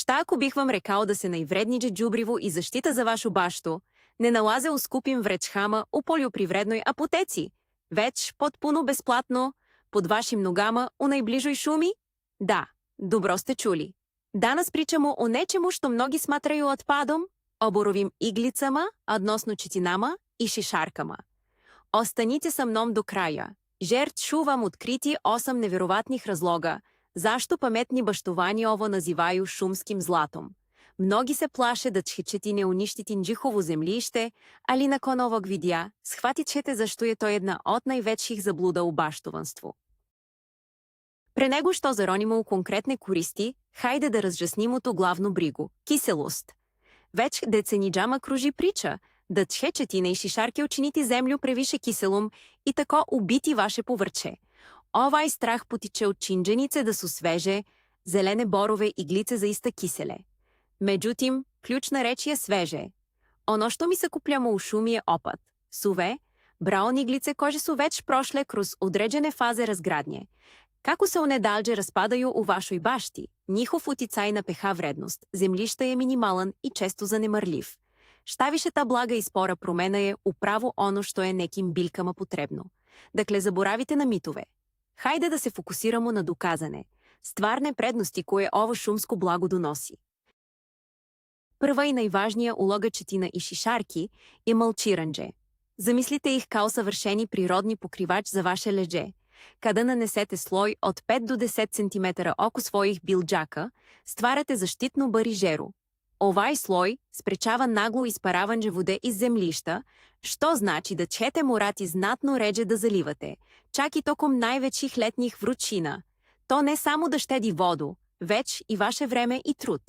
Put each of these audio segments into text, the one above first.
Šta ako bih vam rekao da se najvrednije đубриво i zaštita za vašu baštu ne nalaze u skupim vrećhama u poljoprivrednoj apoteci, već potpuno besplatno pod vašim nogama u najbližoj šumi? Da, dobro ste čuli. Danas pričamo o nečemu što mnogi smatraju otpadom, o borovim iglicama, odnosno ćetinama i šišarkama. Ostanite sa mnom do kraja, jer ću vam otkriti 8 nevjerovatnih razloga zašto pametni baštовани ovo nazivaju šumskim zlatom. Mnogi se plaše da ćete ne uništiti njihovo zemljište, ali nakon ovog videa shvatit ćete zašto je to jedna od najvećih zabluda u baštovanstvu. Pre nego što zaronimo u konkretne koristi, hajde da razjasnimo tu glavnu brigu – kiselost. Već decenijama kruži priča da će ćetine i šišarke učiniti zemlju previše kiselom i tako ubiti vaše povrće. Ovaj strah potiče od činjenice da su sveže, zelene borove iglice zaista kisele. Međutim, ključna reč je sveže. Ono što mi sakupljamo u šumi je opad. Suve, braun iglice koje su već prošle kroz određene faze razgradnje. Kako se one dalje raspadaju u vašoj bašti, njihov uticaj na pH vrednost zemljišta je minimalan i često zanemarljiv. Šta više, ta blaga i spora promena je upravo ono što je nekim biljkama potrebno. Dakle, zaboravite na mitove. Hajde da se fokusiramo na dokazane, stvarne prednosti koje ovo šumsko blago donosi. Prva i najvažnija uloga ćetina i šišarki je malčiranje. Zamislite ih kao savršeni prirodni pokrivač za vaše leđe. Kada nanesete sloj od 5 do 10 cm oko svojih bilđaka, stvarate zaštitnu barižeru. Ovaj sloj sprečava naglo isparavanje vode iz zemljišta, što znači da ćete morati znatno ređe da zalivate, čak i tokom najvećih letnjih vrućina. To ne samo da štedi vodu, već i vaše vreme i trud.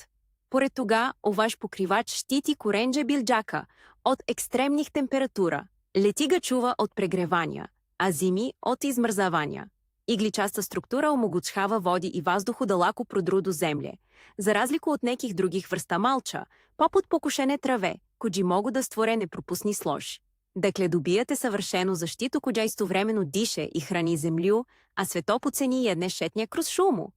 Pored toga, ovaj pokrivač štiti korenje bilđaka od ekstremnih temperatura, leti ga čuva od pregrevanja, a zimi od izmrzavanja. Igličasta struktura omogućava vodi i vazduhu da lako prodru do zemlje, za razliku od nekih drugih vrsta malča, poput pokušene trave, koji mogu da stvore nepropusni slož. Dakle, dobijate savršenu zaštitu koja istovremeno diše i hrani zemlju, a sve to po ceni jedne šetnje kroz šumu.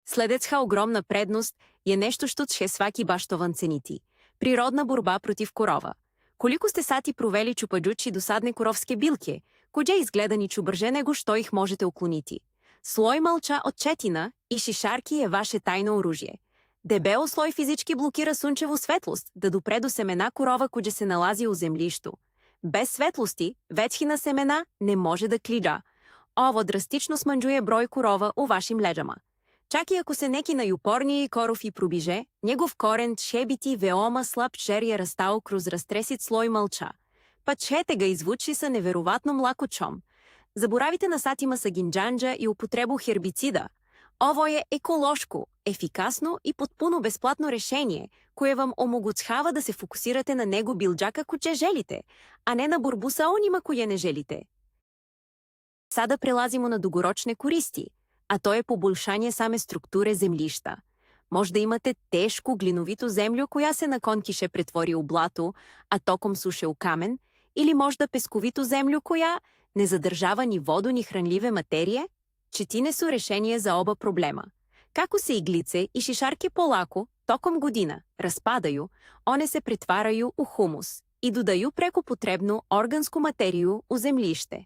Sledeća ogromna prednost je nešto što će svaki baštovan ceniti – prirodna borba protiv korova. Koliko ste sati proveli čupajući dosadne korovske biljke, koje izgleda niču brže nego što ih možete ukloniti. Sloj malča od ćetina i šišarki je vaše tajno oružje. Debeo sloj fizički blokira sunčevu svetlost da dopre do semena korova koje se nalazi u zemljištu. Bez svetlosti, većina semena ne može da kliđa. Ovo drastično smanjuje broj korova u vašim leđama. Čak i ako se neki najuporniji korov i probiže, njegov koren će biti veoma slab jer je rastao kroz rastresit sloj malča, pa ćete ga izvući sa neverovatnom lakoćom. Zaboravite na satima sa ginđanđa i upotrebu herbicida. Ovo je ekološko, efikasno i potpuno besplatno rešenje koje vam omogućava da se fokusirate na nego bilđaka koje želite, a ne na borbu sa onima koje ne želite. Sada prelazimo na dugoročne koristi, a to je poboljšanje same strukture zemljišta. Možda imate tešku glinovitu zemlju koja se nakon kiše pretvori u blato, a tokom suše u kamen, ili možda peskovitu zemlju koja ne zadržava ni vodu ni hranljive materije. Ćetine su rešenje za oba problema. Kako se iglice i šišarke polako, tokom godina, raspadaju, one se pretvaraju u humus i dodaju preko potrebnu organsku materiju u zemljište.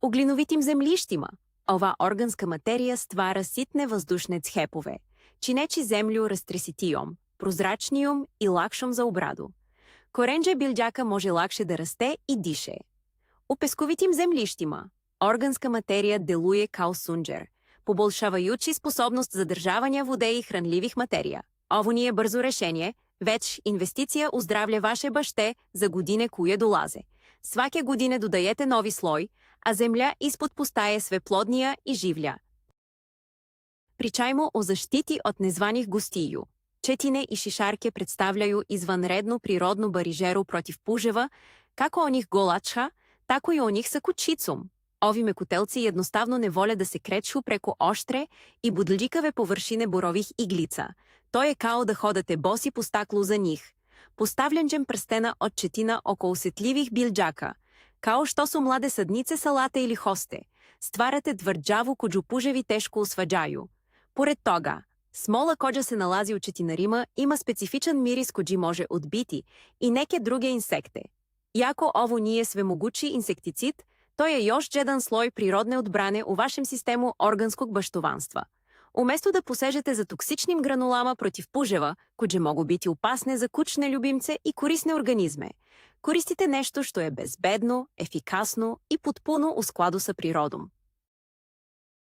U glinovitim zemljištima ova organska materija stvara sitne vazdušne cjepove, čineći zemlju rastresitijom, prozračnijom i lakšom za obradu. Korenje bilđaka može lakše da raste i diše. U peskovitim zemljištima organska materija deluje kao sunđer, poboljšavajući sposobnost zadržavanja vode i hranljivih materija. Ovo nije brzo rešenje, već investicija u zdravlje vaše bašte za godine koje dolaze. Svake godine dodajete novi sloj, a zemlja ispod postaje sve plodnija i življa. Pričajmo o zaštiti od nezvanih gostiju. Ćetine i šišarke predstavljaju izvanrednu prirodnu barižeru protiv puževa, kako onih golača, tako i onih sa kućicom. Ovi mekutelci jednostavno ne vole da se kreću preko oštre i budljikave površine borovih iglica. To je kao da hodate bosi po staklu za njih. Postavljanjem prstena od ćetina oko osjetljivih bilđaka, kao što su mlade sadnice salate ili hoste, stvarate tvrđavu koju puževi teško usvađaju. Pored toga, Смола коджа се налази от четинарима, има специфичен мирис коджи може отбити и неке друге инсекте. Яко ово ние свемогучи инсектицид, той е još jedan слой природне отбране у вашем систему органскog баштованства. Уместо да посежете за токсичним гранулама против пужева, коđe могу biti опасне за кучне любимце и корисне организме, користите нещо, що е безбедно, ефикасно и потpuno u skladu sa prirodom.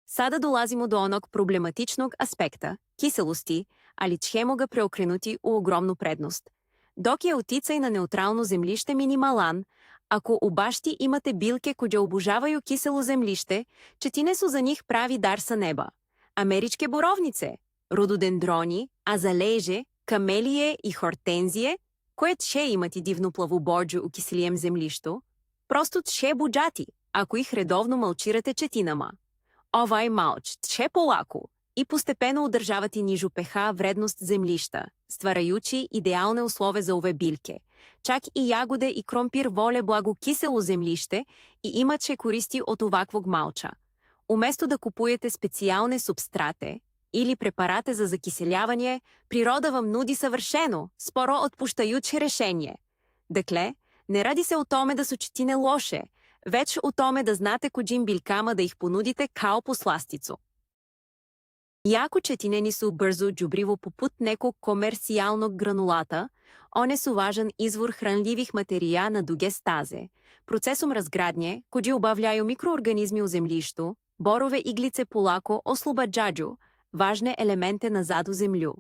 Sada dolazimo do onog problematičnog aspekta, kiselosti, ali ćemo ga preokrenuti u ogromnu prednost. Dok je uticaj na neutralno zemljište minimalan, ako u bašti imate bilke koje obožavaju kiselo zemljište, četine su za njih pravi dar sa neba. Američke borovnice, rododendрони, азалеже, камелije i хортензije, koje će imati divnu plavu bođu u kiselijem zemljištu, просто će buđati, ako ih redovno malčirate četinama. Ovaj малч će polako и постепенно удържавати нижу pH вредност землища, ствараючи идеалне услове за ове бильке. Чак и ягоде и кромпир воле благо кисело землище и имаче користи от оваквог малча. Уместо да купуете специалне субстрате или препарате за закиселяване, природа вам нуди съвършено, споро отпущаюче решение. Декле, не ради се о томе да сочетине лоше, вече о томе да знате коджим билькама да их понудите као посластицо. Яко четинени су бързо джубриво попут неко комерциално гранулата, one su važan izvor hranljivih materija na duge staze. Procesom razgradnje, коđi obavljaju mikroorganizmi u zemljištu, borove iglice polako oslobađađu važne elemente nazad u zemlju.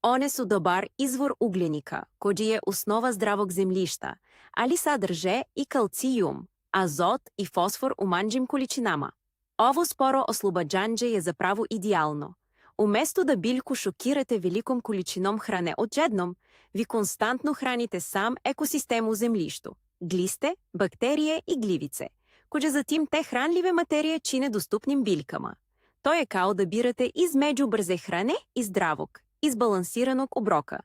One su dobar izvor ugljenika, коđi je osnova zdravog zemljišta, ali sadrže i kalcijum, azot i fosfor u manjim količinama. Ovo sporo oslobađanđe je zapravo idealno. Уместо да бильку шокирате великом количином хране отжедном, ви константно храните сам екосистем у землищу, глисте, бактерije и гливице, коđe zatim te hranljive materije čine dostupnim biljkama. To je kao da birate između brze hrane i zdravog, izbalansiranog obroka.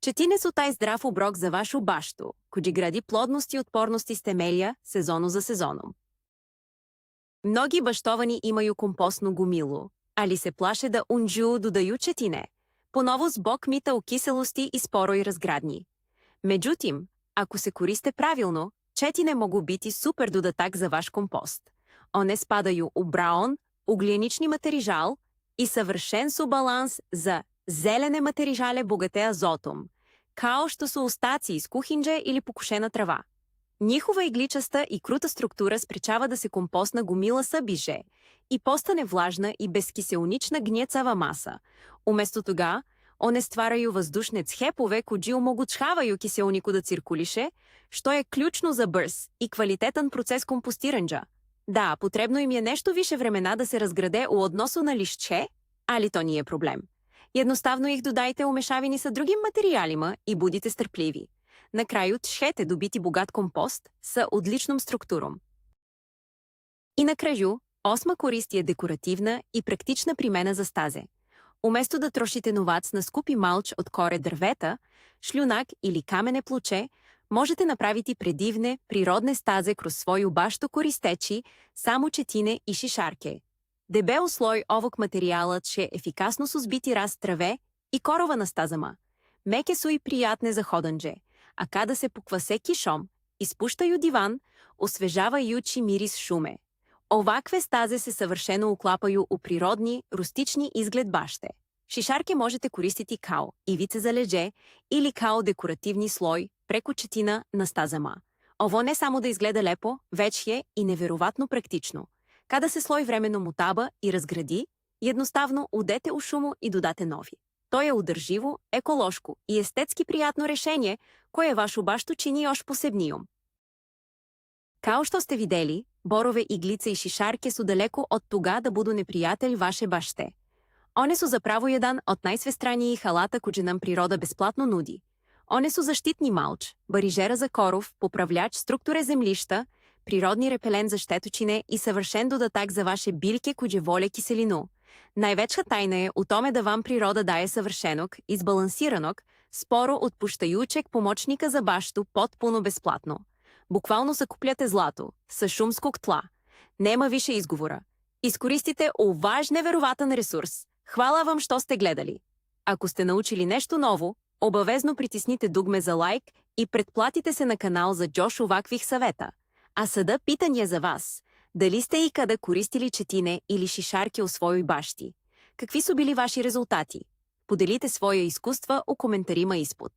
Četine su taj zdrav obrok za vašu baštu, коđi gradi plodnost i otpornost iz temelja сезону за сезоном. Mnogi baštovani imaju kompostnu gumilu, ali se plaše da unđu dodaju četine, ponovo zbog mita u kiselosti i sporoj razgradnji. Međutim, ako se koriste pravilno, četine mogu biti super dodatak za vaš kompost. One spadaju u braun, ugljenični materijal i savršen su balans za zelene materijale bogate azotom, kao što su ostaci iz kuhinđe ili pokušena trava. Njihova igličasta i kruta struktura sprečava da se kompostna gumila събиже и постане влажна и безкиселнична гнjecava masa. Уместо тога, one stvaraju въздушne цхепове, коđi omogućavaju kiselniku da cirkuliše, što je ključno za brz i kvalitetan proces kompostiranđa. Da, potrebno im je nešto više vremena da se razgrade u odnosu na lišće, ali to nije problem. Jednostavno ih dodajte u mešavini sa drugim materijalima и budite strpljivi. Na kraju ćete dobiti bogat kompost sa odličnom strukturom. I na kraju, osma korist je dekorativna i praktična primjena za staze. Umjesto da trošite novac na skupi malč od kore drveta, šljunak ili kamene pluće, možete napraviti predivne, prirodne staze kroz svoju baštu koristeći samo četine i šišarke. Debel sloj ovog materijala će efikasno suzbiti rast trave i korova na stazama. Meke su i prijatne za hodanđe, a kada se pokvase kišom, ispuštaju divan, osvežavajući miris šume. Ovakve staze se savršeno uklapaju u prirodni, rustični izgled bašte. Šišarke možete koristiti kao ivice za leđe ili kao dekorativni sloj preko četina na stazama. Ovo ne samo da izgleda lepo, već je i neverovatno praktično. Kada se sloj vremenom utaba i razgradi, jednostavno udete u šumu i dodate novi. To je udrživo, ekološko i estetski prijatno rešenje koje vašu baštu čini još posebnijom. Kao što ste videli, borove iglice i šišarke su daleko od toga da budu neprijatelj vaše bašte. One su zapravo jedan od najsvestranijih alata koje nam priroda besplatno nudi. One su zaštitni malč, barižera za korov, popravljač strukture zemljišta, prirodni repelent za štetočine i savršen dodatak za vaše biljke koje vole kiselinu. Najveća tajna je u tome da vam priroda daje savršenog, izbalansiranog, sporo otpuštajućeg pomoćnika za baštu potpuno besplatno. Bukvalno sakupljate zlato sa šumskog tla. Nema više izgovora. Iskoristite vaš neverovatan resurs. Hvala vam što ste gledali. Ако сте научили нещо ново, обавезно притисните дугме за лайк и предплатите се на канал за Джош оваквих съвета. А съда питания за вас. Дали сте и къде користили четине или шишарки у свои бащи? Какви са били ваши резултати? Поделите своя изкуства у коментарима изпод.